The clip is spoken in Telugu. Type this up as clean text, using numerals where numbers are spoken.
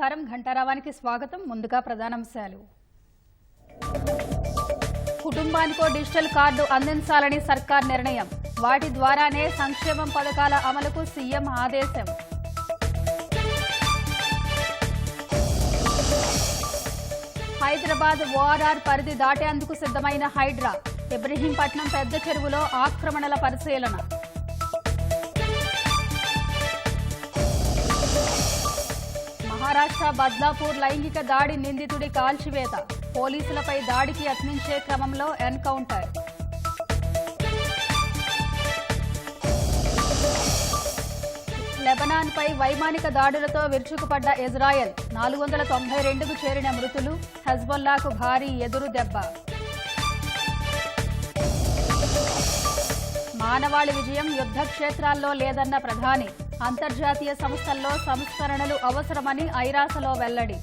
నమస్కారం ఘంటారావానికి స్వాగతం. ముందుగా ప్రధానాంశాలు. కుటుంబానికో డిజిటల్ కార్డు అందించాలని సర్కార్ నిర్ణయం. వాటి ద్వారానే సంక్షేమం పథకాల అమలుకు సీఎం ఆదేశం. హైదరాబాద్ ఓఆర్ఆర్ పరిధి దాటేందుకు సిద్ధమైన హైడ్రా. ఇబ్రహీంపట్నం పెద్ద చెరువులో ఆక్రమణల పరిశీలన. మహారాష్ట్ర బద్లాపూర్ లైంగిక దాడి నిందితుడి కాల్చివేత. పోలీసులపై దాడికి యత్నించే క్రమంలో ఎన్కౌంటర్. లెబనాన్పై వైమానిక దాడులతో విరుచుకుపడ్డ ఇజ్రాయెల్. 492కు చేరిన మృతులు. హెజ్బొల్లాకు భారీ ఎదురు దెబ్బ. మానవాళి విజయం యుద్ధ క్షేత్రాల్లో లేదన్న ప్రధాని. అంతర్జాతీయ సంస్థల్లో సంస్కరణలు అవసరమని ఐరాసలో వెల్లడి.